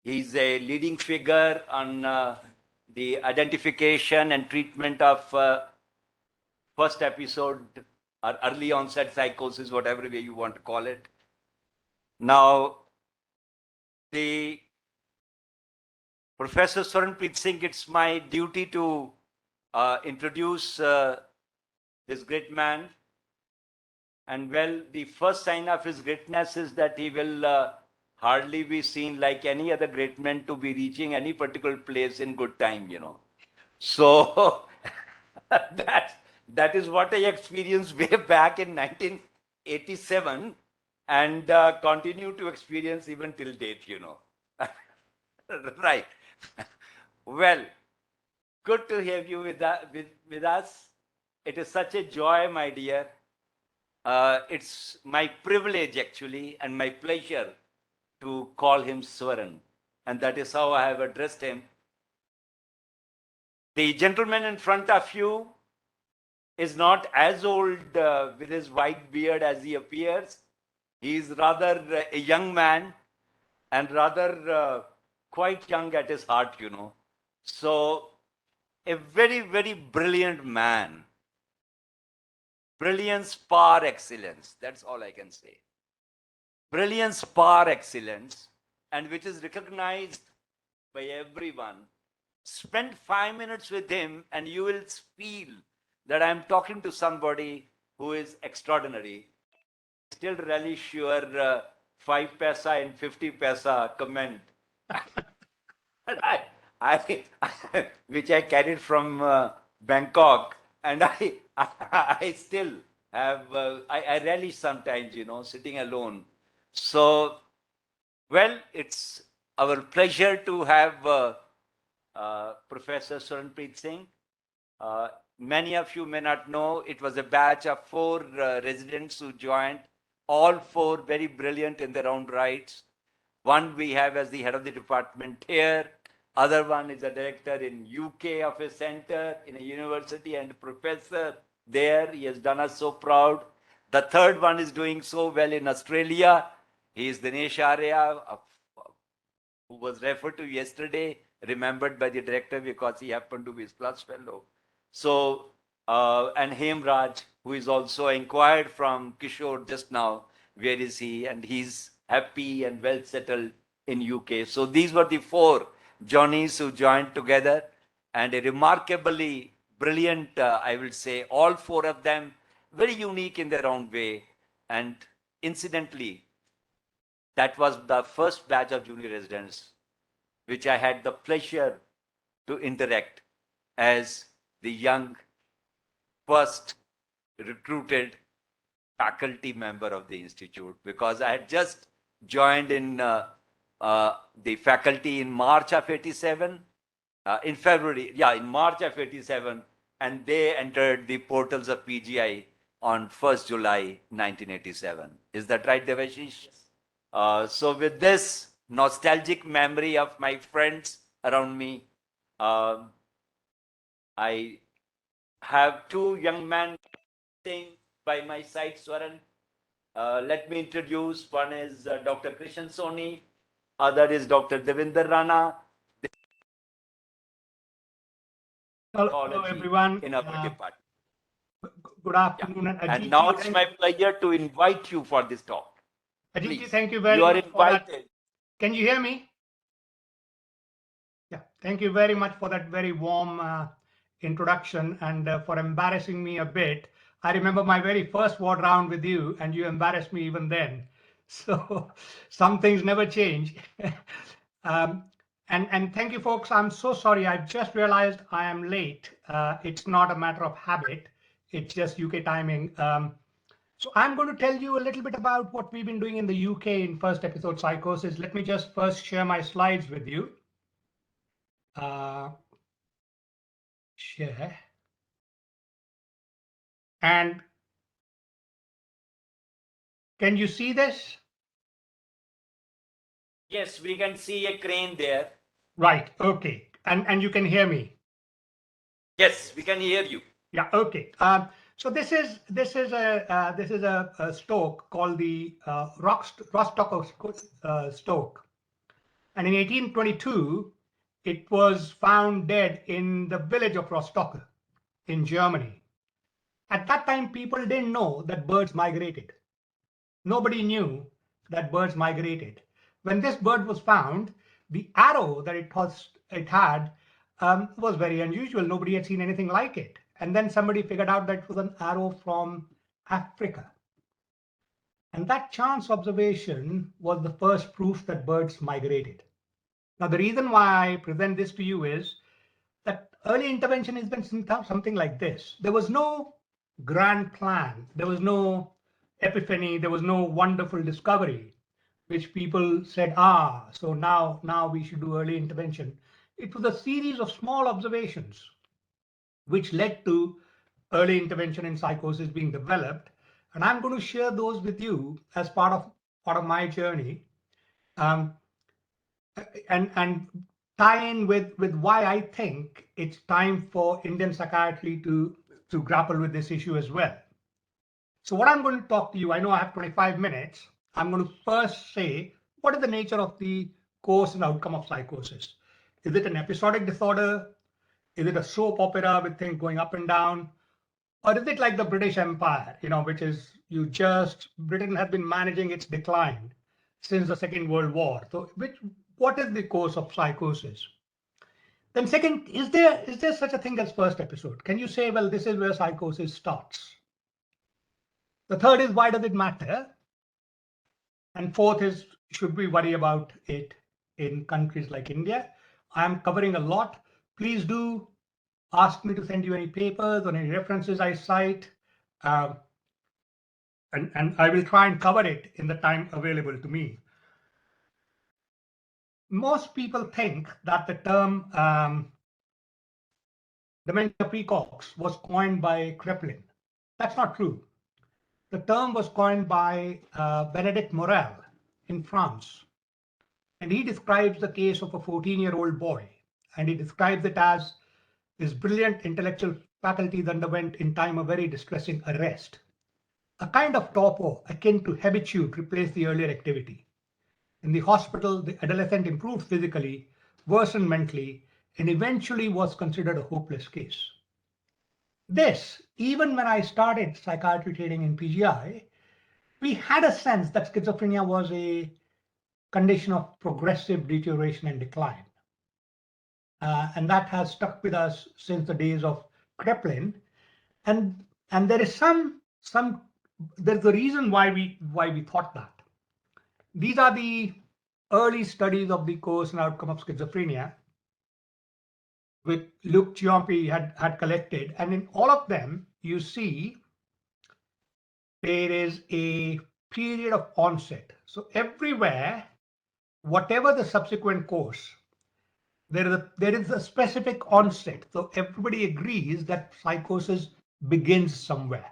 He's a leading figure on the identification and treatment of first episode or early onset psychosis, whatever way you want to call it. Now, the Professor Swaranpreet Singh, it's my duty to introduce this great man. And well, the first sign of his greatness is that he will hardly be seen like any other great man to be reaching any particular place in good time, you know. So that is what I experienced way back in 1987 and continue to experience even till date, you know. Right. Well, good to have you with us. It is such a joy, my dear. It's my privilege, actually, and my pleasure to call him Swaran. And that is how I have addressed him. The gentleman in front of you is not as old with his white beard as he appears. He is rather a young man and rather quite young at his heart, you know. So, a very, very brilliant man. Brilliance par excellence. That's all I can say. Brilliance par excellence, and which is recognized by everyone. Spend 5 minutes with him and you will feel that I'm talking to somebody who is extraordinary. Still relish your 5 paisa and 50 paisa comment. Which I carried from Bangkok, and I still have, I relish sometimes, you know, sitting alone. So, well, it's our pleasure to have Professor Swaranpreet Singh. Many of you may not know, it was a batch of 4 residents who joined, all 4 very brilliant in their own rights. One we have as the head of the department here. Other one is a director in UK of a center in a university and a professor there. He has done us so proud. The third one is doing so well in Australia. He is Dinesh Arya, who was referred to yesterday, remembered by the director because he happened to be his class fellow. So, and Hemraj, who is also inquired from Kishore just now, where is he? And he's happy and well settled in UK. So these were the 4 Johnnies who joined together, and a remarkably brilliant, I will say, all 4 of them very unique in their own way. And incidentally, that was the first batch of junior residents which I had the pleasure to interact as the young first recruited faculty member of the institute, because I had just joined in the faculty in March of 87, in February, in March of 87, and they entered the portals of PGI on 1st July 1987. Is that right, Devashish? So with this nostalgic memory of my friends around me, I have 2 young men by my side, Swaran. Let me introduce. One is Dr. Krishan Soni. Other is Dr. Devinder Rana. Hello everyone. In our department. Good afternoon. And now it's my pleasure to invite you for this talk. Ajit, thank you very much. You are invited. Can you hear me? Yeah, thank you very much for that very warm introduction and for embarrassing me a bit. I remember my very first ward round with you, and you embarrassed me even then. So some things never change. And thank you, folks. I'm so sorry. I just realized I am late. It's not a matter of habit. It's just UK timing. So I'm going to tell you a little bit about what we've been doing in the UK in First Episode Psychosis. Let me just first share my slides with you. Share. And can you see this? Yes, we can see a crane there. Right. Okay. And you can hear me? Yes, we can hear you. Yeah. Okay. So this is a stoke called the Rostock stoke. And in 1822, it was found dead in the village of Rostock in Germany. At that time, people didn't know that birds migrated. Nobody knew that birds migrated. When this bird was found, the arrow that it had was very unusual. Nobody had seen anything like it. And then somebody figured out that it was an arrow from Africa. And that chance observation was the first proof that birds migrated. Now, the reason why I present this to you is that early intervention has been something like this. There was no grand plan. There was no epiphany. There was no wonderful discovery, which people said, so now we should do early intervention. It was a series of small observations which led to early intervention in psychosis being developed. And I'm going to share those with you as part of my journey, and tie in with why I think it's time for Indian psychiatry to grapple with this issue as well. So what I'm going to talk to you, I know I have 25 minutes. I'm going to first say, what is the nature of the course and outcome of psychosis? Is it an episodic disorder? Is it a soap opera with things going up and down? Or is it like the British Empire, which is Britain has been managing its decline since the Second World War. So what is the course of psychosis? Then second, is there such a thing as first episode? Can you say, well, this is where psychosis starts? The third is, why does it matter? And fourth is, should we worry about it in countries like India? I'm covering a lot. Please do ask me to send you any papers or any references I cite, and I will try and cover it in the time available to me. Most people think that the term dementia precox was coined by Kraepelin. That's not true. The term was coined by Benedict Morel in France. And he describes the case of a 14-year-old boy. And he describes it as his brilliant intellectual faculties underwent in time a very distressing arrest. A kind of torpor akin to habitude replaced the earlier activity. In the hospital, the adolescent improved physically, worsened mentally, and eventually was considered a hopeless case. This, even when I started psychiatry training in PGI, we had a sense that schizophrenia was a condition of progressive deterioration and decline. And that has stuck with us since the days of Kraepelin. And there is there's a reason why we thought that. These are the early studies of the course and outcome of schizophrenia, which Luc Ciampi had collected. And in all of them, you see there is a period of onset. So everywhere, whatever the subsequent course, there is a specific onset. So everybody agrees that psychosis begins somewhere.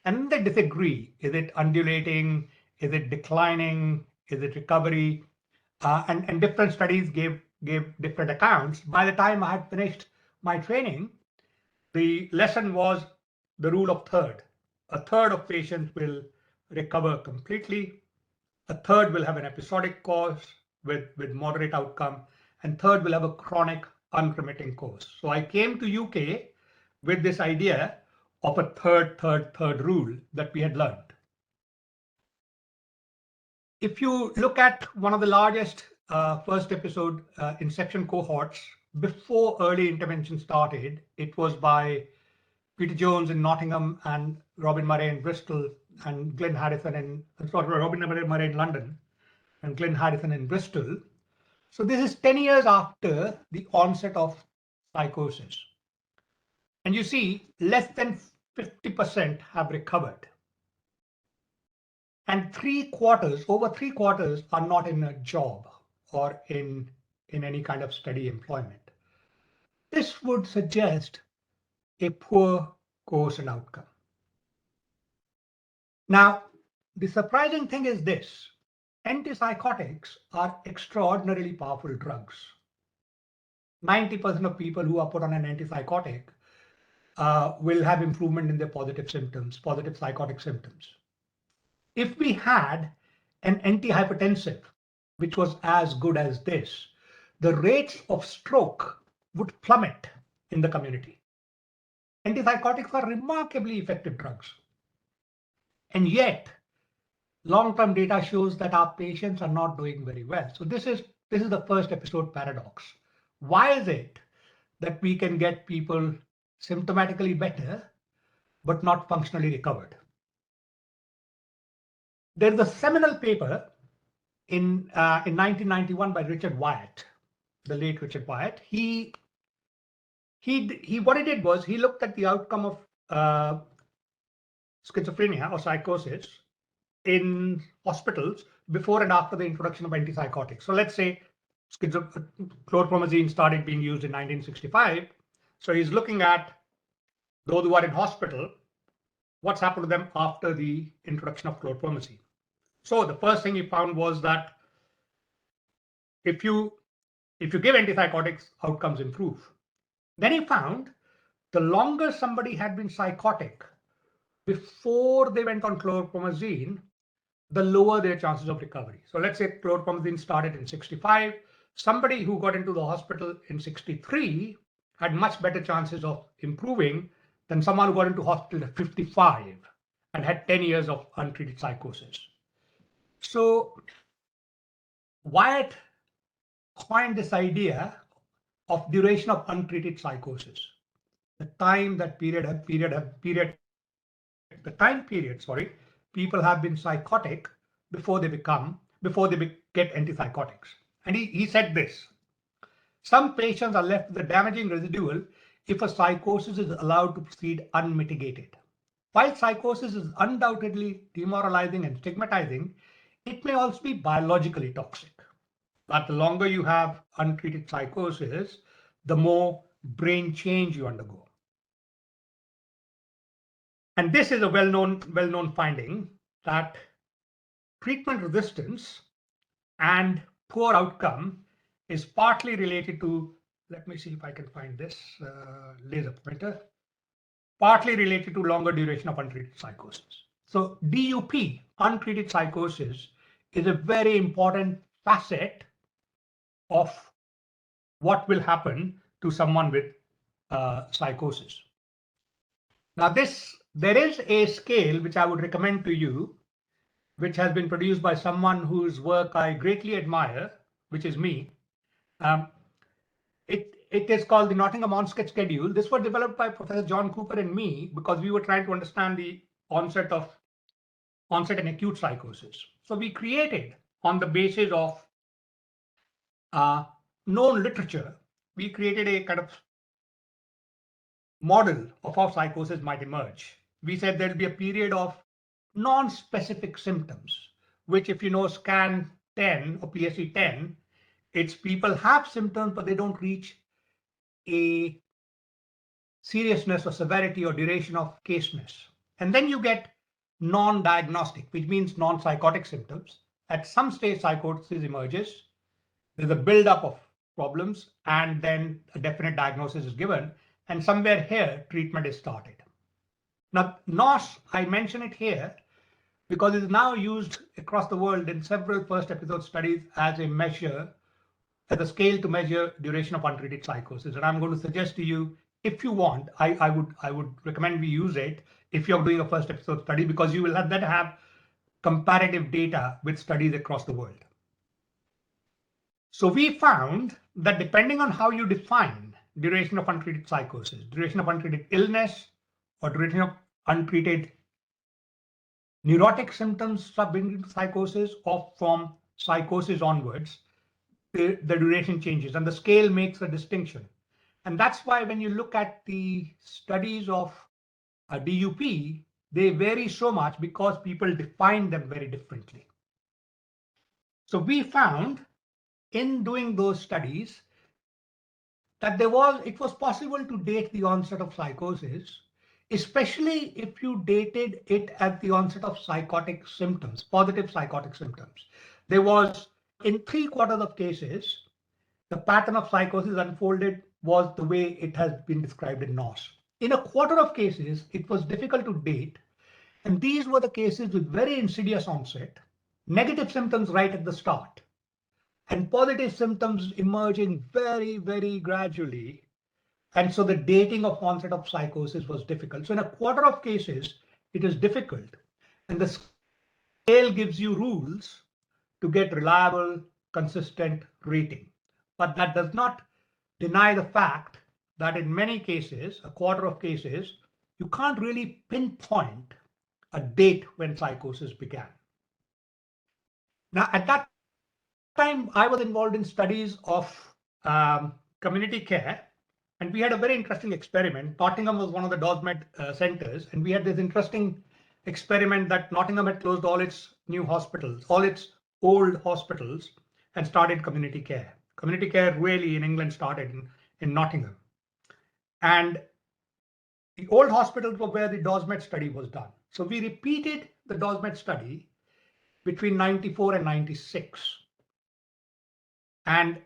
And they disagree. Is it undulating? Is it declining? Is it recovery? And different studies gave different accounts. By the time I had finished my training, the lesson was the rule of third. A third of patients will recover completely. A third will have an episodic course with moderate outcome. And third will have a chronic unremitting course. So I came to UK with this idea of a third rule that we had learned. If you look at one of the largest first episode inception cohorts, before early intervention started, it was by Peter Jones in Nottingham and Robin Murray in Bristol and Robin Murray in London and Glenn Harrison in Bristol. So this is 10 years after the onset of psychosis. And you see, less than 50% have recovered. And over three quarters are not in a job or in any kind of steady employment. This would suggest a poor course and outcome. Now, the surprising thing is this: antipsychotics are extraordinarily powerful drugs. 90% of people who are put on an antipsychotic will have improvement in their positive psychotic symptoms. If we had an antihypertensive which was as good as this, the rates of stroke would plummet in the community. Antipsychotics are remarkably effective drugs. And yet, long-term data shows that our patients are not doing very well. So this is the first episode paradox. Why is it that we can get people symptomatically better, but not functionally recovered? There's a seminal paper in 1991 by Richard Wyatt, the late Richard Wyatt. What he did was he looked at the outcome of schizophrenia or psychosis in hospitals before and after the introduction of antipsychotics. So let's say chlorpromazine started being used in 1965. So he's looking at those who are in hospital, what's happened to them after the introduction of chlorpromazine. So the first thing he found was that if you give antipsychotics, outcomes improve. Then he found the longer somebody had been psychotic before they went on chlorpromazine, the lower their chances of recovery. So let's say chlorpromazine started in 65. Somebody who got into the hospital in 63 had much better chances of improving than someone who got into hospital at 55 and had 10 years of untreated psychosis. So Wyatt coined this idea of duration of untreated psychosis. The time period people have been psychotic before they get antipsychotics. And he said this: some patients are left with a damaging residual if a psychosis is allowed to proceed unmitigated. While psychosis is undoubtedly demoralizing and stigmatizing, it may also be biologically toxic. But the longer you have untreated psychosis, the more brain change you undergo. And this is a well-known finding that treatment resistance and poor outcome is partly related to, let me see if I can find this laser pointer, partly related to longer duration of untreated psychosis. So DUP, untreated psychosis, is a very important facet of what will happen to someone with psychosis. Now there is a scale which I would recommend to you, which has been produced by someone whose work I greatly admire, which is me. It is called the Nottingham Onset Schedule. This was developed by Professor John Cooper and me because we were trying to understand the onset and acute psychosis. So we created, on the basis of known literature, we created a kind of model of how psychosis might emerge. We said there'll be a period of non-specific symptoms, which, if you know scan 10 or PSE 10, it's people have symptoms, but they don't reach a seriousness or severity or duration of caseness. And then you get non-diagnostic, which means non-psychotic symptoms. At some stage, psychosis emerges. There's a buildup of problems, and then a definite diagnosis is given. And somewhere here, treatment is started. Now, NOS, I mention it here because it is now used across the world in several first episode studies as a measure, as a scale to measure duration of untreated psychosis. And I'm going to suggest to you, if you want, I would recommend we use it if you're doing a first episode study, because you will then have comparative data with studies across the world. So we found that depending on how you define duration of untreated psychosis, duration of untreated illness, or duration of untreated neurotic symptoms sub-into psychosis, or from psychosis onwards, the duration changes, and the scale makes a distinction. And that's why when you look at the studies of DUP, they vary so much because people define them very differently. So we found in doing those studies that it was possible to date the onset of psychosis, especially if you dated it at the onset of psychotic symptoms, positive psychotic symptoms. There was, in 3/4 of cases, the pattern of psychosis unfolded was the way it has been described in NOS. In 1/4 of cases, it was difficult to date, and these were the cases with very insidious onset, negative symptoms right at the start, and positive symptoms emerging very, very gradually. And so the dating of onset of psychosis was difficult. So in a quarter of cases, it is difficult. And the scale gives you rules to get reliable, consistent rating. But that does not deny the fact that in many cases, a quarter of cases, you can't really pinpoint a date when psychosis began. Now, at that time, I was involved in studies of community care, and we had a very interesting experiment. Nottingham was one of the DOSMED centers, and we had this interesting experiment that Nottingham had closed all its new hospitals, all its old hospitals, and started community care. Community care really in England started in Nottingham. And the old hospitals were where the DOSMED study was done. So we repeated the DOSMED study between 94 and 96. And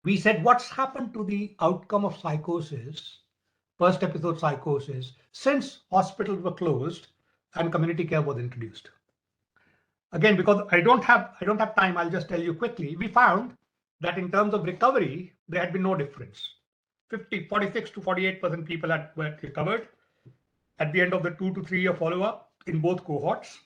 we said, what's happened to the outcome of psychosis, first episode psychosis, since hospitals were closed and community care was introduced? Again, because I don't have time, I'll just tell you quickly. We found that in terms of recovery, there had been no difference. 46 to 48% people were recovered at the end of the 2 to 3 year follow-up in both cohorts.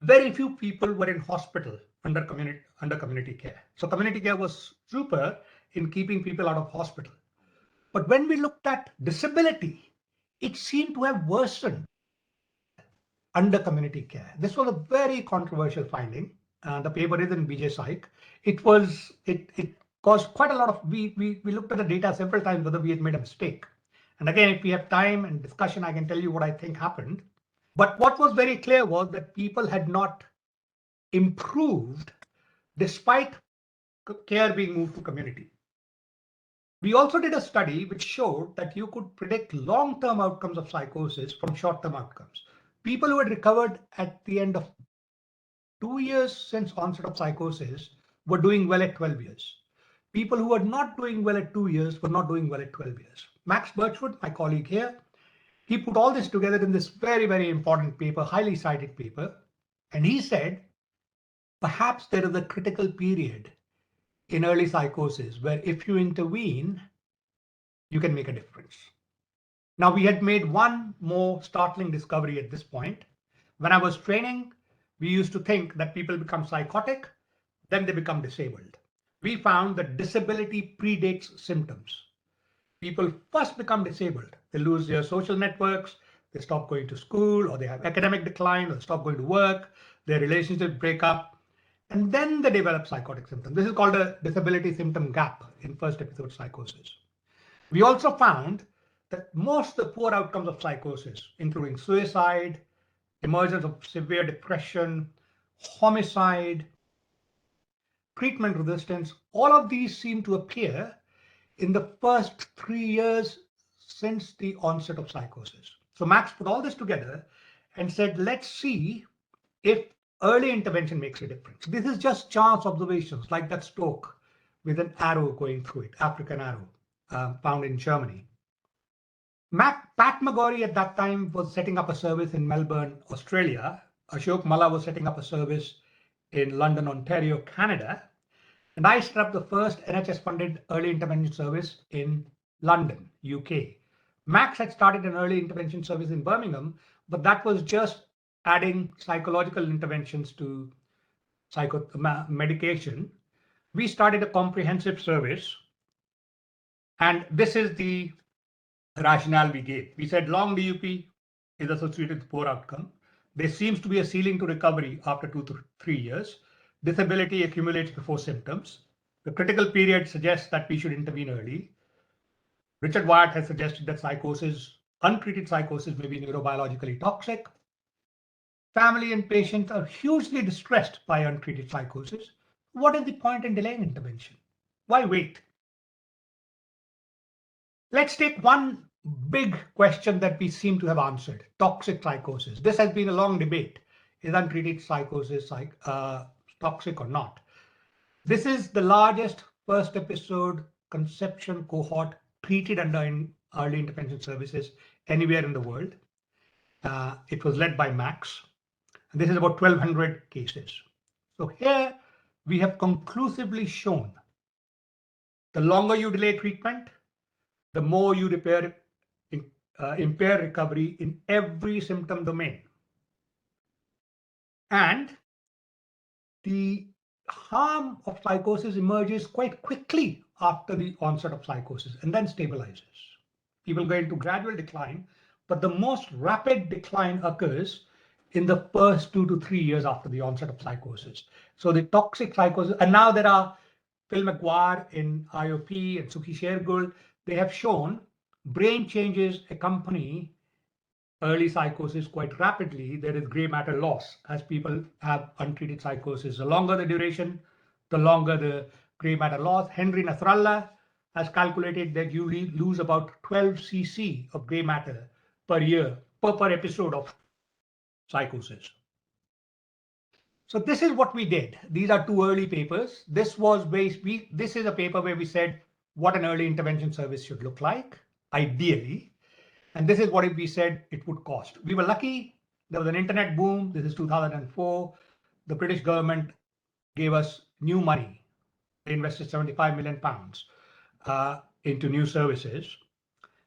Very few people were in hospital under community care. So community care was super in keeping people out of hospital. But when we looked at disability, it seemed to have worsened under community care. This was a very controversial finding. The paper is in BJ Psych. It caused quite a lot of, we looked at the data several times whether we had made a mistake. And again, if we have time and discussion, I can tell you what I think happened. But what was very clear was that people had not improved despite care being moved to community. We also did a study which showed that you could predict long-term outcomes of psychosis from short-term outcomes. People who had recovered at the end of 2 years since onset of psychosis were doing well at 12 years. People who were not doing well at 2 years were not doing well at 12 years. Max Birchwood, my colleague here, he put all this together in this very, very important paper, highly cited paper. And he said, perhaps there is a critical period in early psychosis where if you intervene, you can make a difference. Now, we had made one more startling discovery at this point. When I was training, we used to think that people become psychotic, then they become disabled. We found that disability predates symptoms. People first become disabled. They lose their social networks, they stop going to school, or they have academic decline, or stop going to work, their relationships break up, and then they develop psychotic symptoms. This is called a disability symptom gap in first episode psychosis. We also found that most of the poor outcomes of psychosis, including suicide, emergence of severe depression, homicide, treatment resistance, all of these seem to appear in the first 3 years since the onset of psychosis. So Max put all this together and said, let's see if early intervention makes a difference. This is just chance observations like that stroke with an arrow going through it, African arrow, found in Germany. Pat McGorry at that time was setting up a service in Melbourne, Australia. Ashok Malla was setting up a service in London, Ontario, Canada. And I set up the first NHS-funded early intervention service in London, UK. Max had started an early intervention service in Birmingham, but that was just adding psychological interventions to medication. We started a comprehensive service. And this is the rationale we gave. We said long DUP is associated with poor outcome. There seems to be a ceiling to recovery after 2 to 3 years. Disability accumulates before symptoms. The critical period suggests that we should intervene early. Richard Wyatt has suggested that psychosis, untreated psychosis, may be neurobiologically toxic. Family and patients are hugely distressed by untreated psychosis. What is the point in delaying intervention? Why wait? Let's take one big question that we seem to have answered, toxic psychosis. This has been a long debate. Is untreated psychosis toxic or not? This is the largest first episode conception cohort treated under early intervention services anywhere in the world. It was led by Max. And this is about 1,200 cases. So here we have conclusively shown the longer you delay treatment, the more you impair recovery in every symptom domain. And the harm of psychosis emerges quite quickly after the onset of psychosis and then stabilizes. People go into gradual decline, but the most rapid decline occurs in the first 2 to 3 years after the onset of psychosis. So the toxic psychosis, and now there are Phil McGuire in IOP and Suki Shergold, they have shown brain changes accompany early psychosis quite rapidly. There is gray matter loss as people have untreated psychosis. The longer the duration, the longer the gray matter loss. Henry Nasrallah has calculated that you lose about 12 cc of gray matter per year, per episode of psychosis. So this is what we did. These are 2 early papers. This is a paper where we said what an early intervention service should look like, ideally. And this is what we said it would cost. We were lucky. There was an internet boom. This is 2004. The British government gave us new money. They invested 75 million pounds into new services.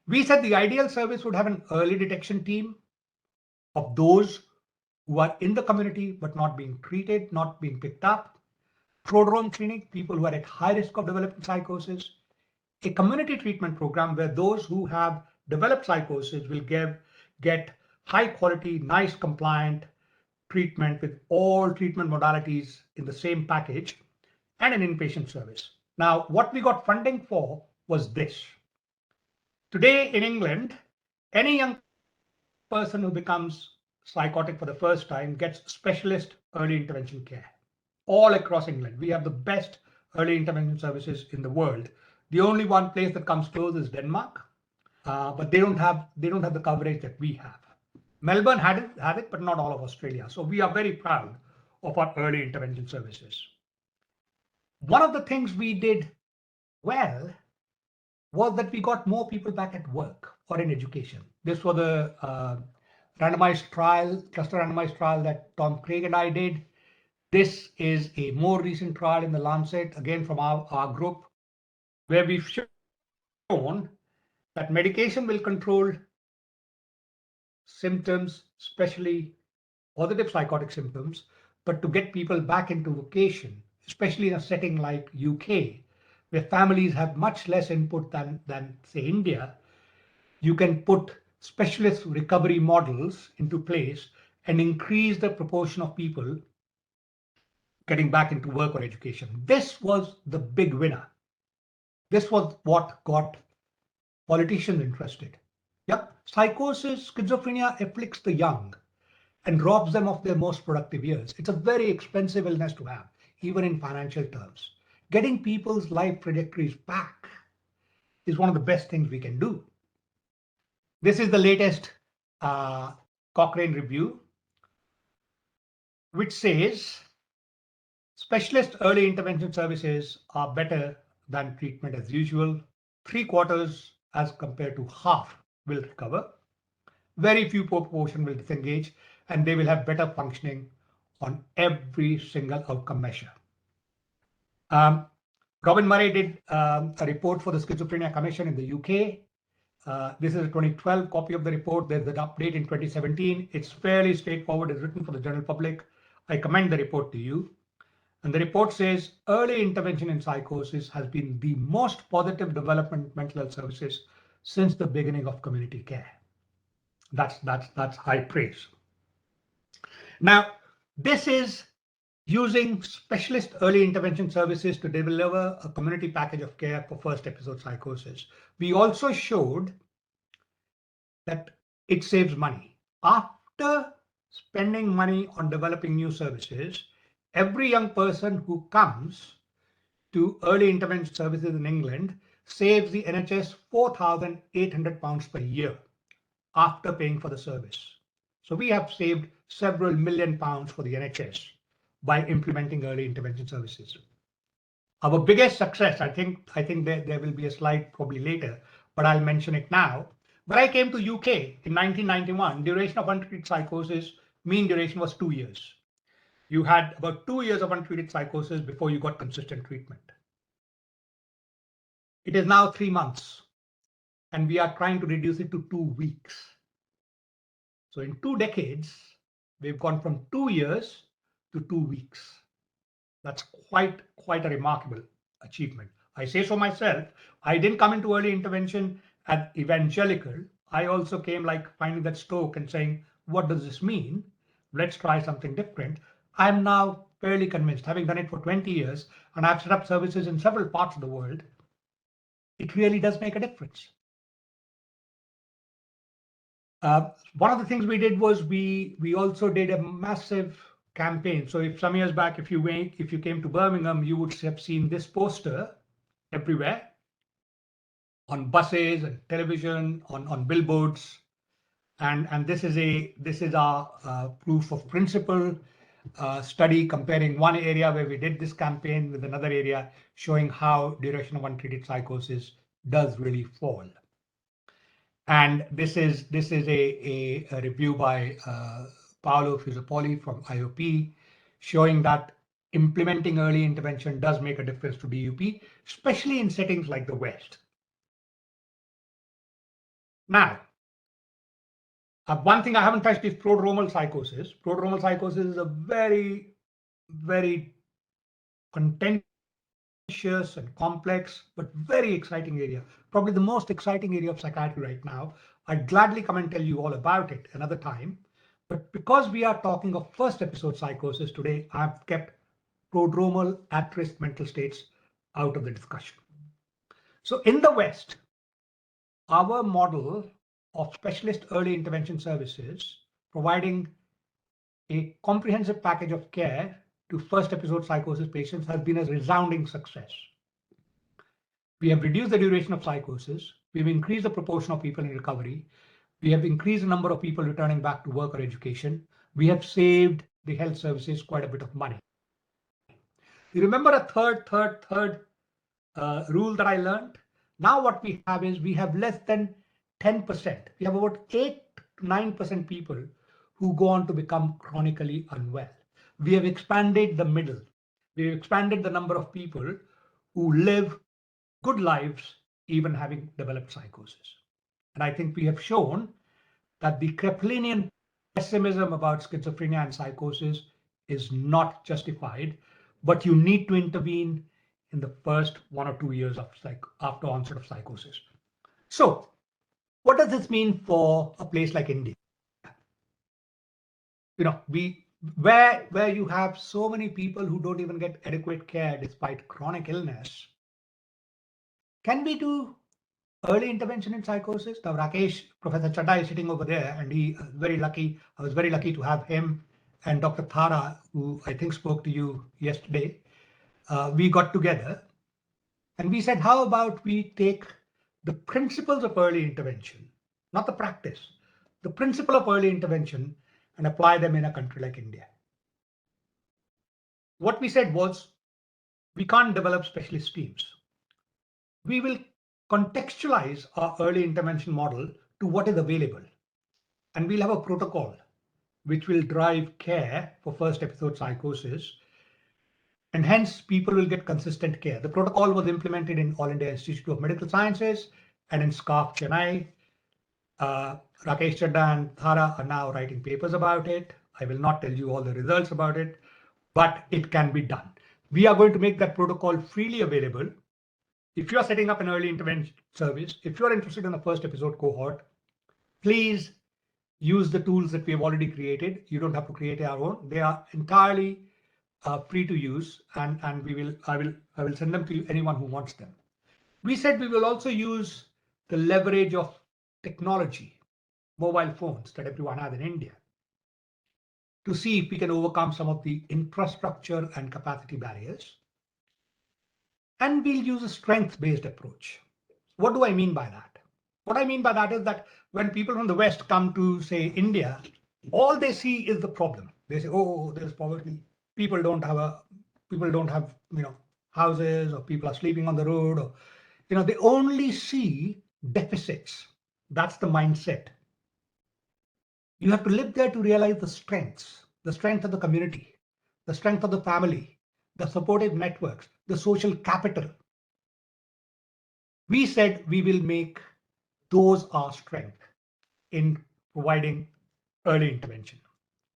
We said the ideal service would have an early detection team of those who are in the community but not being treated, not being picked up. Prodrome clinic, people who are at high risk of developing psychosis. A community treatment program where those who have developed psychosis will get high quality, nice compliant treatment with all treatment modalities in the same package, and an inpatient service. Now, what we got funding for was this. Today in England, any young person who becomes psychotic for the first time gets specialist early intervention care. All across England, we have the best early intervention services in the world. The only one place that comes close is Denmark, but they don't have the coverage that we have. Melbourne had it, but not all of Australia. So we are very proud of our early intervention services. One of the things we did well was that we got more people back at work or in education. This was a randomized trial, cluster randomized trial that Tom Craig and I did. This is a more recent trial in the Lancet, again from our group, where we've shown that medication will control symptoms, especially positive psychotic symptoms, but to get people back into vocation, especially in a setting like UK, where families have much less input than say India, you can put specialist recovery models into place and increase the proportion of people getting back into work or education. This was the big winner. This was what got politicians interested. Yep, psychosis, schizophrenia afflicts the young and robs them of their most productive years. It's a very expensive illness to have, even in financial terms. Getting people's life trajectories back is one of the best things we can do. This is the latest Cochrane review, which says specialist early intervention services are better than treatment as usual. 3/4 as compared to half will recover. Very few proportion will disengage, and they will have better functioning on every single outcome measure. Robin Murray did a report for the Schizophrenia Commission in the UK. This is a 2012 copy of the report. There's an update in 2017. It's fairly straightforward. It's written for the general public. I commend the report to you. And the report says early intervention in psychosis has been the most positive development in mental health services since the beginning of community care. That's high praise. Now, this is using specialist early intervention services to deliver a community package of care for first episode psychosis. We also showed that it saves money. After spending money on developing new services, every young person who comes to early intervention services in England saves the NHS £4,800 per year after paying for the service. So we have saved several million pounds for the NHS by implementing early intervention services. Our biggest success, I think there will be a slide probably later, but I'll mention it now. When I came to UK in 1991, duration of untreated psychosis, mean duration was 2 years. You had about 2 years of untreated psychosis before you got consistent treatment. It is now 3 months, and we are trying to reduce it to 2 weeks. So in 2 decades, we've gone from 2 years to 2 weeks. That's quite a remarkable achievement. I say so myself. I didn't come into early intervention at evangelical. I also came like finding that Stoke and saying, what does this mean? Let's try something different. I'm now fairly convinced, having done it for 20 years, and I've set up services in several parts of the world, it really does make a difference. One of the things we did was we also did a massive campaign. So if some years back, if you came to Birmingham, you would have seen this poster everywhere, on buses and television, on billboards, and this is our proof of principle study comparing one area where we did this campaign with another area, showing how duration of untreated psychosis does really fall. And this is a review by Paolo Fusapoli from IOP, showing that implementing early intervention does make a difference to DUP, especially in settings like the West. Now, one thing I haven't touched is prodromal psychosis. Prodromal psychosis is a very, very contentious and complex, but very exciting area. Probably the most exciting area of psychiatry right now. I'd gladly come and tell you all about it another time. But because we are talking of first episode psychosis today, I've kept prodromal at-risk mental states out of the discussion. So in the West, our model of specialist early intervention services, providing a comprehensive package of care to first episode psychosis patients, has been a resounding success. We have reduced the duration of psychosis. We've increased the proportion of people in recovery. We have increased the number of people returning back to work or education. We have saved the health services quite a bit of money. You remember a third rule that I learned? Now what we have is we have less than 10%. We have about 8 to 9% people who go on to become chronically unwell. We have expanded the middle. We have expanded the number of people who live good lives, even having developed psychosis. And I think we have shown that the Kraepelinian pessimism about schizophrenia and psychosis is not justified, but you need to intervene in the first 1 or 2 years of after onset of psychosis. So what does this mean for a place like India? You know, where you have so many people who don't even get adequate care despite chronic illness, can we do early intervention in psychosis? Now, Rakesh, Professor Chadda is sitting over there, and he very lucky. I was very lucky to have him and Dr. Thara, who I think spoke to you yesterday. We got together and we said, how about we take the principles of early intervention, not the practice, the principle of early intervention, and apply them in a country like India. What we said was, we can't develop specialist teams. We will contextualize our early intervention model to what is available. And we'll have a protocol which will drive care for first episode psychosis. And hence people will get consistent care. The protocol was implemented in All India Institute of Medical Sciences and in SCARF Chennai. Rakesh Chadda and Thara are now writing papers about it. I will not tell you all the results about it, but it can be done. We are going to make that protocol freely available. If you are setting up an early intervention service, if you are interested in the first episode cohort, please use the tools that we have already created. You don't have to create our own. They are entirely free to use, and I will send them to anyone who wants them. We said we will also use the leverage of technology, mobile phones that everyone has in India, to see if we can overcome some of the infrastructure and capacity barriers. And we'll use a strength-based approach. What do I mean by that? What I mean by that is that when people from the West come to, say, India, all they see is the problem. They say, oh, there's poverty. People don't have houses, or people are sleeping on the road, or they only see deficits. That's the mindset. You have to live there to realize the strengths, the strength of the community, the strength of the family, the supportive networks, the social capital. We said we will make those our strength in providing early intervention.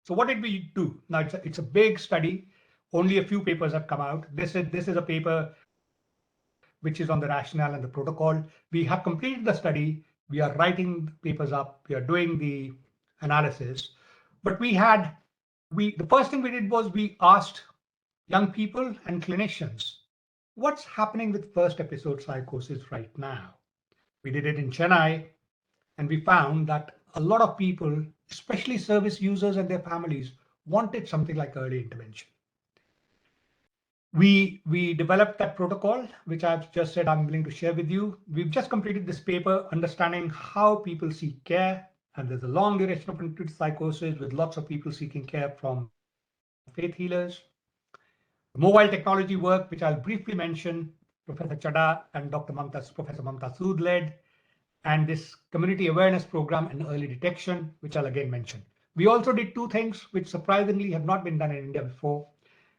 So what did we do? Now it's a big study. Only a few papers have come out. This is a paper which is on the rationale and the protocol. We have completed the study. We are writing the papers up. We are doing the analysis. But the first thing we did was we asked young people and clinicians, what's happening with first episode psychosis right now? We did it in Chennai, and we found that a lot of people, especially service users and their families, wanted something like early intervention. We developed that protocol, which I've just said I'm willing to share with you. We've just completed this paper, understanding how people seek care, and there's a long duration of untreated psychosis with lots of people seeking care from faith healers. Mobile technology work, which I'll briefly mention, Professor Chadha and Professor Mamta Sood led, and this community awareness program and early detection, which I'll again mention. We also did two things which surprisingly have not been done in India before.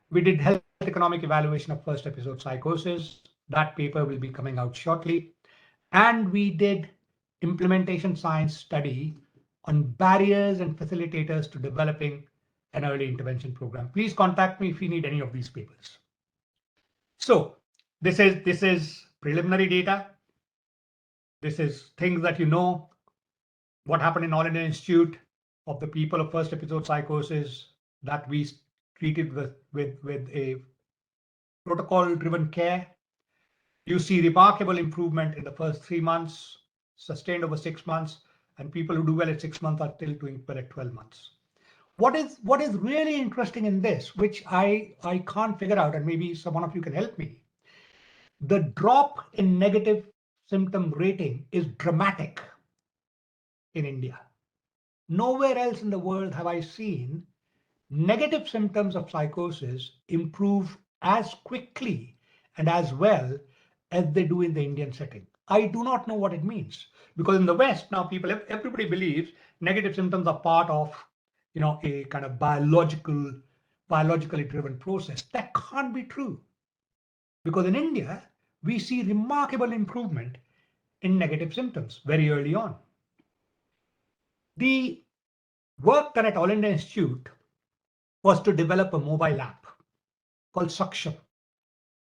We did health economic evaluation of first episode psychosis. That paper will be coming out shortly. And we did implementation science study on barriers and facilitators to developing an early intervention program. Please contact me if you need any of these papers. So this is preliminary data. This is things that you know, what happened in All India Institute of the people of first episode psychosis that we treated with a protocol-driven care. You see remarkable improvement in the first 3 months, sustained over 6 months, and people who do well at 6 months are still doing well at 12 months. What is really interesting in this, which I can't figure out, and maybe someone of you can help me, the drop in negative symptom rating is dramatic in India. Nowhere else in the world have I seen negative symptoms of psychosis improve as quickly and as well as they do in the Indian setting. I do not know what it means, because in the West now everybody believes negative symptoms are part of a kind of biologically driven process. That can't be true, because in India we see remarkable improvement in negative symptoms very early on. The work done at All India Institute was to develop a mobile app called Saksham.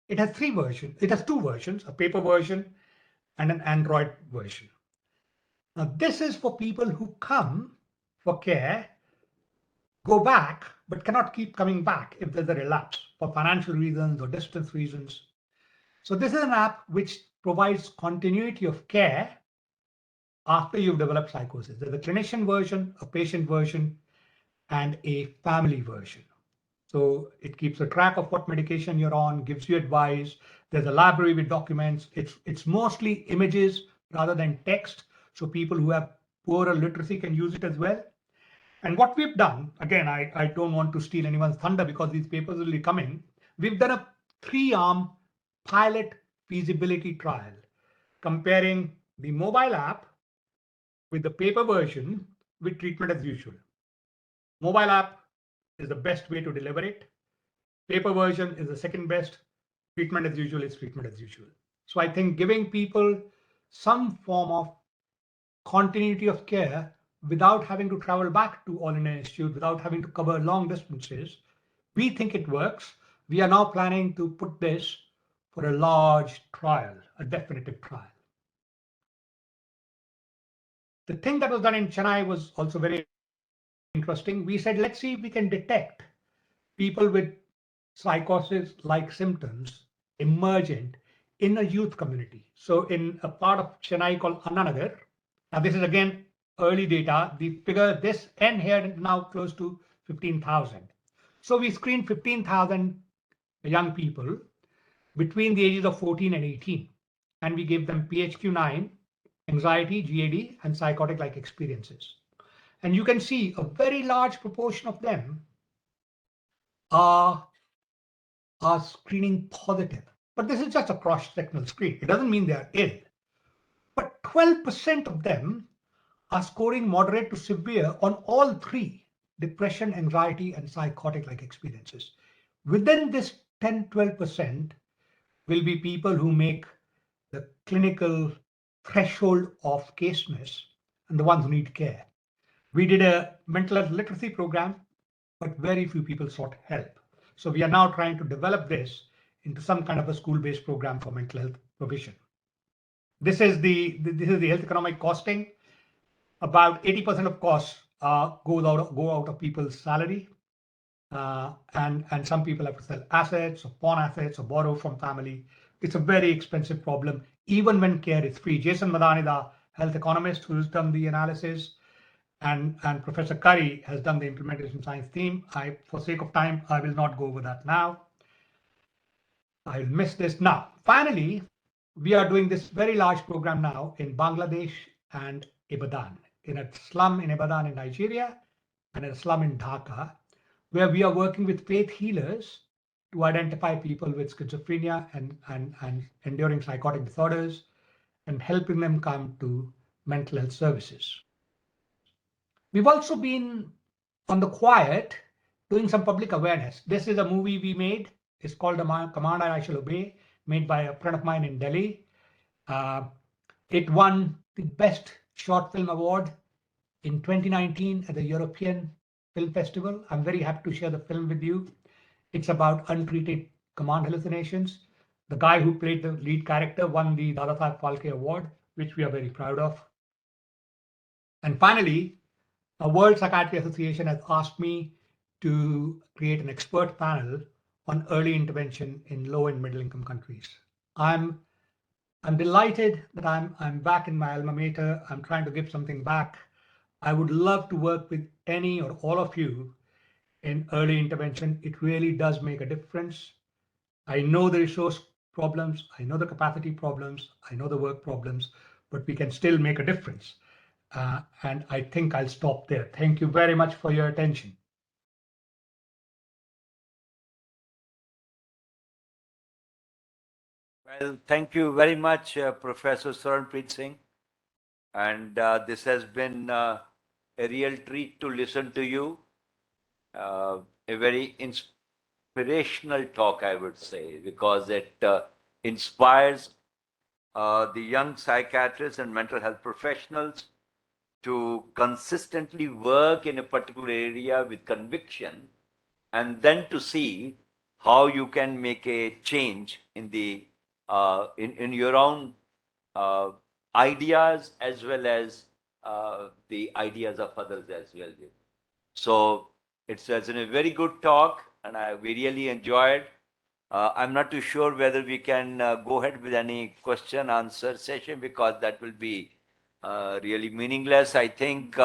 It has 3 versions. It has 2 versions, a paper version and an Android version. Now, this is for people who come for care, go back, but cannot keep coming back if there's a relapse for financial reasons or distance reasons. So this is an app which provides continuity of care after you've developed psychosis. There's a clinician version, a patient version, and a family version. So it keeps a track of what medication you're on, gives you advice. There's a library with documents. It's mostly images rather than text, so people who have poorer literacy can use it as well. And what we've done, again, I don't want to steal anyone's thunder because these papers will be coming. We've done a 3-arm pilot feasibility trial comparing the mobile app with the paper version with treatment as usual. Mobile app is the best way to deliver it. Paper version is the second best. Treatment as usual is treatment as usual. So I think giving people some form of continuity of care without having to travel back to All India Institute, without having to cover long distances, we think it works. We are now planning to put this for a large trial, a definitive trial. The thing that was done in Chennai was also very interesting. We said, let's see if we can detect people with psychosis-like symptoms emergent in a youth community. So in a part of Chennai called Annanagar, now this is again early data, the figure, this N here is now close to 15,000. So we screened 15,000 young people between the ages of 14 and 18, and we gave them PHQ-9, anxiety, GAD, and psychotic-like experiences. And you can see a very large proportion of them are screening positive. But this is just a cross-sectional screen. It doesn't mean they are ill. But 12% of them are scoring moderate to severe on all 3, depression, anxiety, and psychotic-like experiences. Within this 10-12% will be people who make the clinical threshold of caseness and the ones who need care. We did a mental health literacy program, but very few people sought help. So we are now trying to develop this into some kind of a school-based program for mental health provision. This is the health economic costing. About 80% of costs go out of people's salary. And some people have to sell assets or pawn assets or borrow from family. It's a very expensive problem, even when care is free. Jason Madani, the health economist who's done the analysis, and Professor Curry has done the implementation science team. For sake of time, I will not go over that now. I'll miss this now. Finally, we are doing this very large program now in Bangladesh and Ibadan, in a slum in Ibadan in Nigeria and in a slum in Dhaka, where we are working with faith healers to identify people with schizophrenia and enduring psychotic disorders and helping them come to mental health services. We've also been on the quiet doing some public awareness. This is a movie we made. It's called Command I Shall Obey, made by a friend of mine in Delhi. It won the Best Short Film Award in 2019 at the European Film Festival. I'm very happy to share the film with you. It's about untreated command hallucinations. The guy who played the lead character won the Dadasaheb Phalke Award, which we are very proud of. And finally, a World Psychiatry Association has asked me to create an expert panel on early intervention in low and middle income countries. I'm delighted that I'm back in my alma mater. I'm trying to give something back. I would love to work with any or all of you in early intervention. It really does make a difference. I know the resource problems, I know the capacity problems, I know the work problems, but we can still make a difference. And I think I'll stop there. Thank you very much for your attention. Well, thank you very much, Professor Swaranpreet Singh. And this has been a real treat to listen to you. A very inspirational talk, I would say, because it inspires the young psychiatrists and mental health professionals to consistently work in a particular area with conviction, and then to see how you can make a change in the in your own ideas as well as the ideas of others as well. So it's been a very good talk, and we really enjoyed. I'm not too sure whether we can go ahead with any question answer session, because that will be really meaningless. I think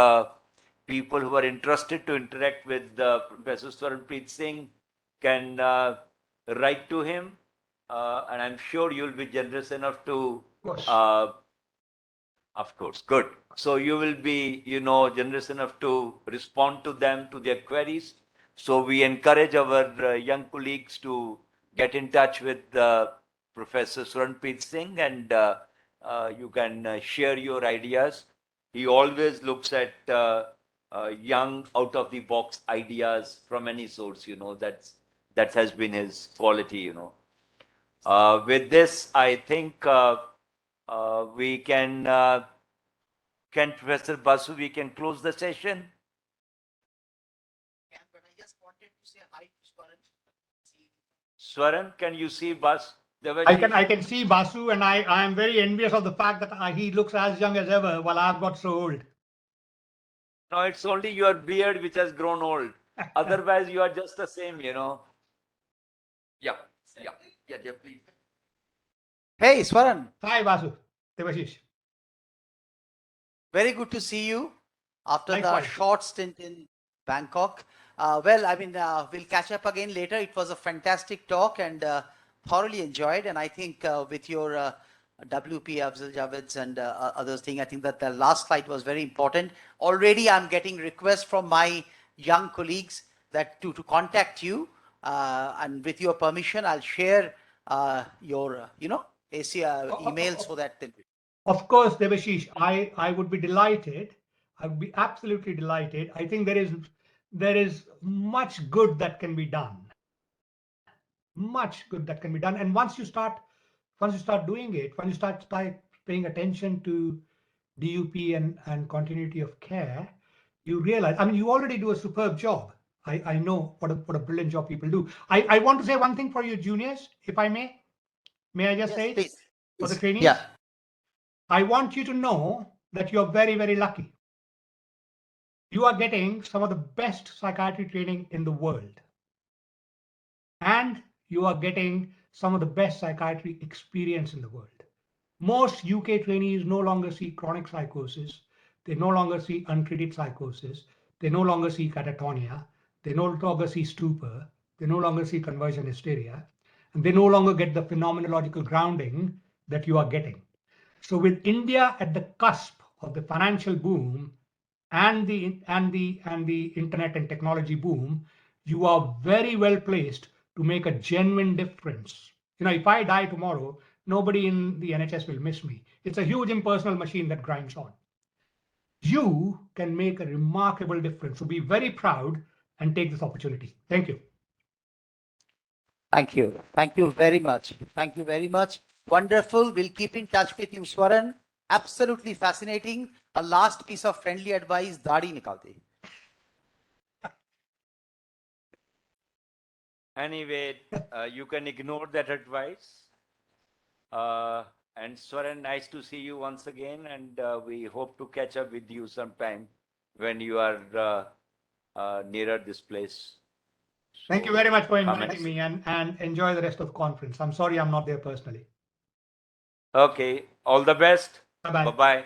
people who are interested to interact with Professor Swaranpreet Singh can write to him, and I'm sure you'll be generous enough to. Of course, good. So you will be, generous enough to respond to them, to their queries. So we encourage our young colleagues to get in touch with Professor Swaranpreet Singh, and you can share your ideas. He always looks at young, out-of-the-box ideas from any source. That has been his quality. With this, I think we can Professor Basu, we can close the session. Yeah, but I just wanted to say hi to Swaran. Swaran, can you see Bas? I can see Basu, and I am very envious of the fact that he looks as young as ever while I've got so old. No, it's only your beard which has grown old. Otherwise, you are just the same, Yeah, please. Hey, Swaran. Hi, Basu. Devashish. Very good to see you after Likewise. the short stint in Bangkok. We'll catch up again later. It was a fantastic talk and thoroughly enjoyed. And I think with your WP Afzal Javed's and others thing, I think that the last slide was very important. Already I'm getting requests from my young colleagues that to contact you. And with your permission, I'll share your, email so that. Of course, Devashish, I would be delighted. I would be absolutely delighted. I think there is much good that can be done. much good that can be done. And once you start doing it, when you start paying attention to DUP and continuity of care, you realize, I mean, you already do a superb job. I know what a brilliant job people do. I want to say one thing for you juniors, if I may. May I just say it? Please. For the trainees? Yeah. I want you to know that you're very, very lucky. You are getting some of the best psychiatry training in the world. And you are getting some of the best psychiatry experience in the world. Most UK trainees no longer see chronic psychosis. They no longer see untreated psychosis. They no longer see catatonia. They no longer see stupor. They no longer see conversion hysteria. And they no longer get the phenomenological grounding that you are getting. So with India at the cusp of the financial boom and the internet and technology boom, you are very well placed to make a genuine difference. You know, if I die tomorrow, nobody in the NHS will miss me. It's a huge impersonal machine that grinds on. You can make a remarkable difference. So be very proud and take this opportunity. Thank you. Thank you. Thank you very much. Thank you very much. Wonderful. We'll keep in touch with you, Swaran. Absolutely fascinating. A last piece of friendly advice, daadi nikalte. Anyway, you can ignore that advice. And Swaran, nice to see you once again. And we hope to catch up with you sometime when you are nearer this place. Thank you very much for inviting me and enjoy the rest of the conference. I'm sorry I'm not there personally. Okay. All the best. Bye-bye. Bye-bye.